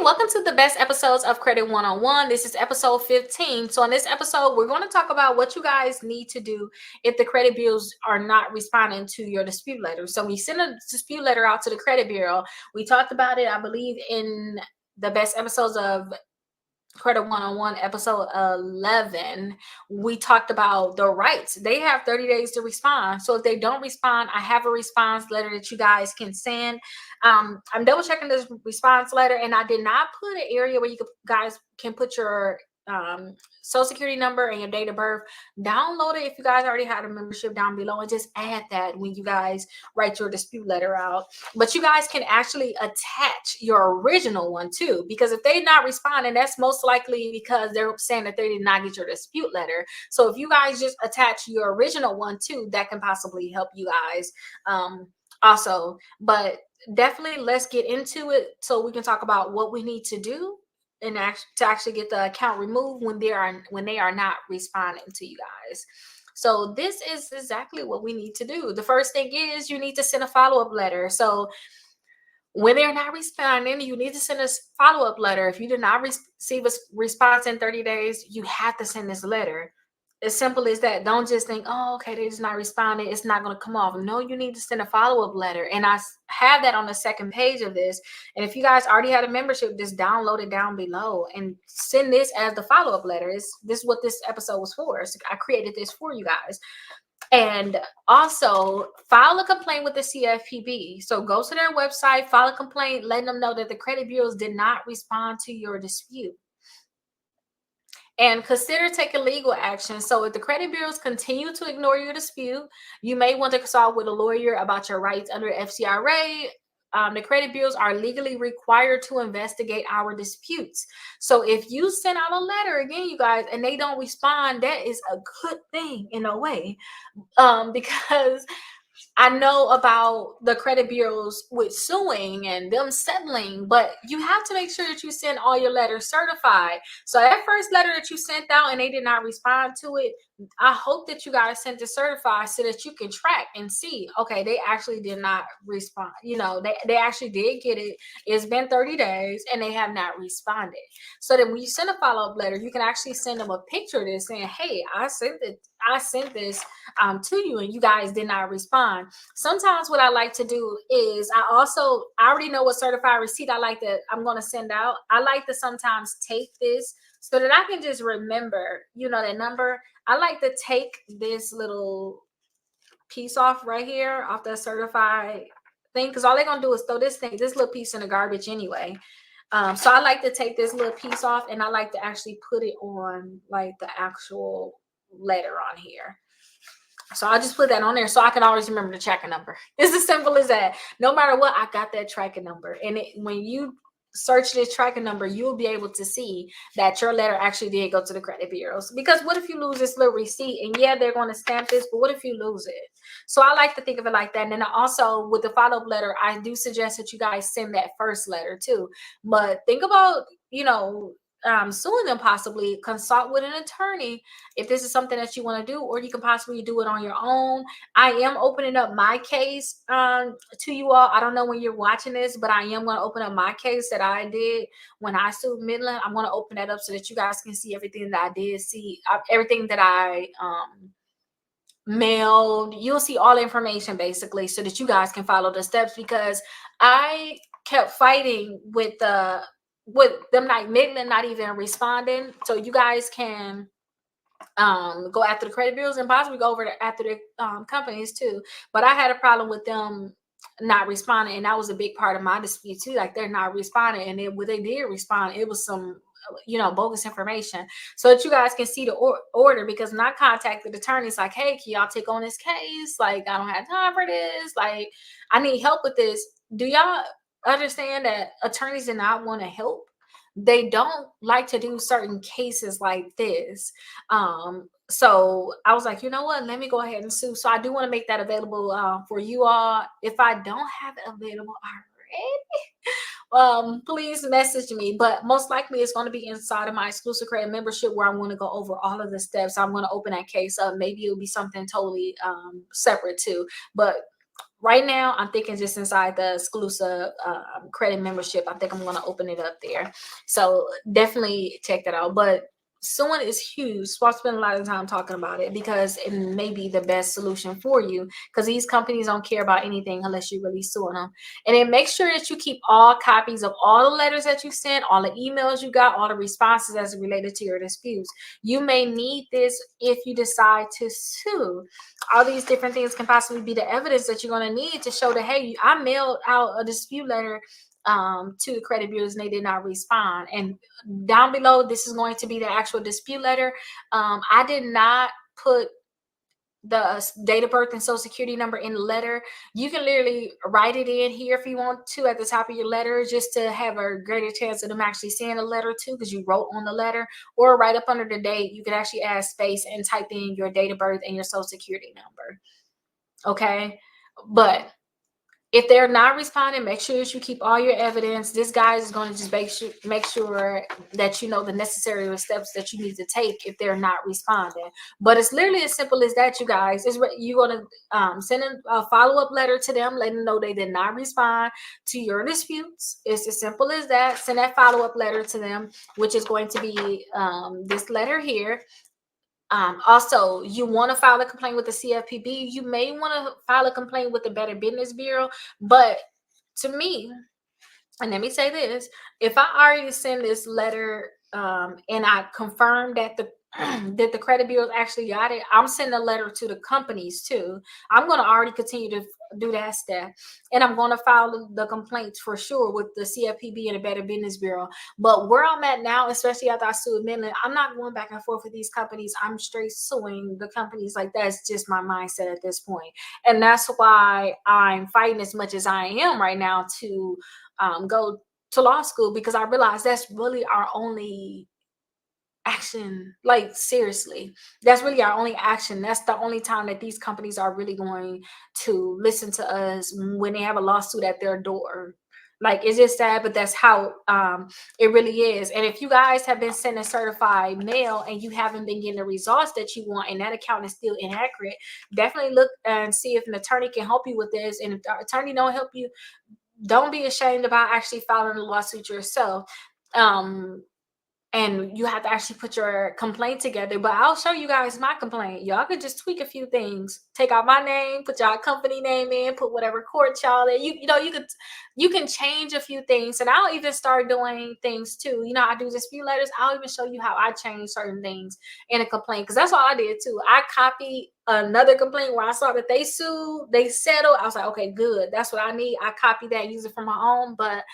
welcome to the best episodes of Credit 101. This is episode 15. So, in this episode, we're going to talk about what you guys need to do if the credit bureaus are not responding to your dispute letter. So, when you send a dispute letter out to the credit bureau, we talked about it, I believe, in the best episodes of Credit 101, episode 11. We talked about the rights. They have 30 days to respond. So if they don't respond, I have a response letter that you guys can send. I'm double checking this response letter, and I did not put an area where you guys can put your social security number and your date of birth. Download it if you guys already had a membership down below, and just add that when you guys write your dispute letter out. But you guys can actually attach your original one too, because if they're not responding, that's most likely because they're saying that they did not get your dispute letter. So if you guys just attach your original one too, that can possibly help you guys also. But definitely let's get into it so we can talk about what we need to do and to actually get the account removed when they are not responding to you guys. So this is exactly what we need to do. The first thing is you need to send a follow-up letter. So when they're not responding, you need to send a follow-up letter. If you did not receive a response in 30 days, you have to send this letter. As simple as that. Don't just think, oh, okay, they're just not responding, it's not going to come off. No, you need to send a follow-up letter. And I have that on the second page of this. And if you guys already had a membership, just download it down below and send this as the follow-up letter. This is what this episode was for. So I created this for you guys. And also file a complaint with the CFPB. So go to their website, file a complaint, letting them know that the credit bureaus did not respond to your dispute. And consider taking legal action. So if the credit bureaus continue to ignore your dispute, you may want to consult with a lawyer about your rights under FCRA. The credit bureaus are legally required to investigate our disputes. So if you send out a letter, again, you guys, and they don't respond, that is a good thing in a way, because I know about the credit bureaus with suing and them settling, but you have to make sure that you send all your letters certified. So that first letter that you sent out and they did not respond to it, I hope that you guys sent it certified so that you can track and see, okay, they actually did not respond. You know, they actually did get it. It's been 30 days and they have not responded. So that when you send a follow-up letter, you can actually send them a picture of this saying, hey, I sent this to you and you guys did not respond. Sometimes what I like to do is I already know what certified receipt I'm going to send out. I like to sometimes take this so that I can just remember, that number. I like to take this little piece off right here off the certified thing, because all they're going to do is throw this little piece in the garbage anyway. So I like to take this little piece off and I like to actually put it on like the actual letter on here. So I'll just put that on there so I can always remember the tracking number. It's as simple as that. No matter what, I got that tracking number. And when you search this tracking number, you'll be able to see that your letter actually did go to the credit bureaus. Because what if you lose this little receipt? And yeah, they're going to stamp this, but what if you lose it? So I like to think of it like that. And then also with the follow-up letter, I do suggest that you guys send that first letter too. But think about, suing them, possibly consult with an attorney if this is something that you want to do, or you can possibly do it on your own. I am opening up my case to you all. I don't know when you're watching this, but I am going to open up my case that I did when I sued Midland. I'm going to open that up so that you guys can see everything that I did see, everything that I mailed. You'll see all the information basically so that you guys can follow the steps, because I kept fighting with them, like Midland not even responding. So you guys can go after the credit bureaus and possibly go over after the companies too. But I had a problem with them not responding, and that was a big part of my dispute too. Like, they're not responding, and when they did respond, it was some bogus information. So that you guys can see the order, because when I contacted the attorneys like, hey, can y'all take on this case? Like, I don't have time for this. Like, I need help with this. Do y'all understand that attorneys do not want to help? They don't like to do certain cases like this. So I was like, you know what, let me go ahead and sue. So I do want to make that available for you all. If I don't have it available already, please message me. But most likely it's going to be inside of my exclusive credit membership, where I'm going to go over all of the steps. I'm going to open that case up. Maybe it'll be something totally separate too. But right now I'm thinking just inside the exclusive credit membership. I think I'm going to open it up there. So definitely check that out. But someone is huge. So I'll spend a lot of time talking about it because it may be the best solution for you, because these companies don't care about anything unless you really suing them. And then make sure that you keep all copies of all the letters that you sent, all the emails you got, all the responses as related to your disputes. You may need this if you decide to sue. All these different things can possibly be the evidence that you're going to need to show that, hey, I mailed out a dispute letter to the credit bureaus and they did not respond. And down below, this is going to be the actual dispute letter. I did not put the date of birth and social security number in the letter. You can literally write it in here if you want to at the top of your letter, just to have a greater chance of them actually seeing the letter too, because you wrote on the letter. Or right up under the date, you can actually add space and type in your date of birth and your social security number. Okay, but if they're not responding, make sure that you keep all your evidence. This guy is going to just make sure that you know the necessary steps that you need to take if they're not responding. But it's literally as simple as that, you guys. You're going to send a follow-up letter to them, letting them know they did not respond to your disputes. It's as simple as that. Send that follow-up letter to them, which is going to be this letter here. Also, you want to file a complaint with the CFPB. You may want to file a complaint with the Better Business Bureau. But to me, and let me say this, if I already send this letter and I confirm that the that the credit bureau actually got it, I'm sending a letter to the companies too. I'm going to already continue to do that step, and I'm going to file the complaints for sure with the CFPB and the Better Business Bureau. But where I'm at now, especially after I sued Midland, I'm not going back and forth with these companies. I'm straight suing the companies. Like, that's just my mindset at this point. And that's why I'm fighting as much as I am right now to go to law school, because I realize that's really our only action. Like, seriously, that's really our only action. That's the only time that these companies are really going to listen to us, when they have a lawsuit at their door. Like, it's just sad, but that's how it really is. And if you guys have been sending certified mail and you haven't been getting the results that you want, and that account is still inaccurate, definitely look and see if an attorney can help you with this. And if the attorney don't help you, don't be ashamed about actually filing a lawsuit yourself. And you have to actually put your complaint together. But I'll show you guys my complaint. Y'all could just tweak a few things. Take out my name, put y'all company name in, put whatever court y'all in. You can change a few things. And I'll even start doing things too. I do dispute letters. I'll even show you how I change certain things in a complaint. Because that's what I did too. I copied another complaint where I saw that they sued, they settled. I was like, okay, good. That's what I need. I copied that, use it for my own. But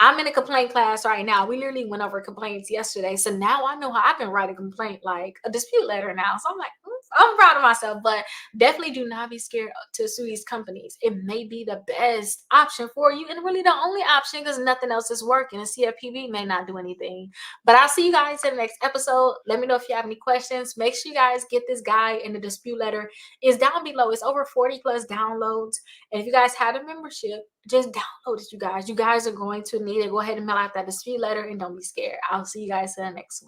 I'm in a complaint class right now. We literally went over complaints yesterday. So now I know how I can write a complaint, like a dispute letter now. So I'm like, I'm proud of myself. But definitely do not be scared to sue these companies. It may be the best option for you, and really the only option, because nothing else is working. And CFPB may not do anything. But I'll see you guys in the next episode. Let me know if you have any questions. Make sure you guys get this guide, and the dispute letter is down below. It's over 40 plus downloads. And if you guys had a membership, just download it, you guys. You guys are going to need to go ahead and mail out that dispute letter, and don't be scared. I'll see you guys in the next one.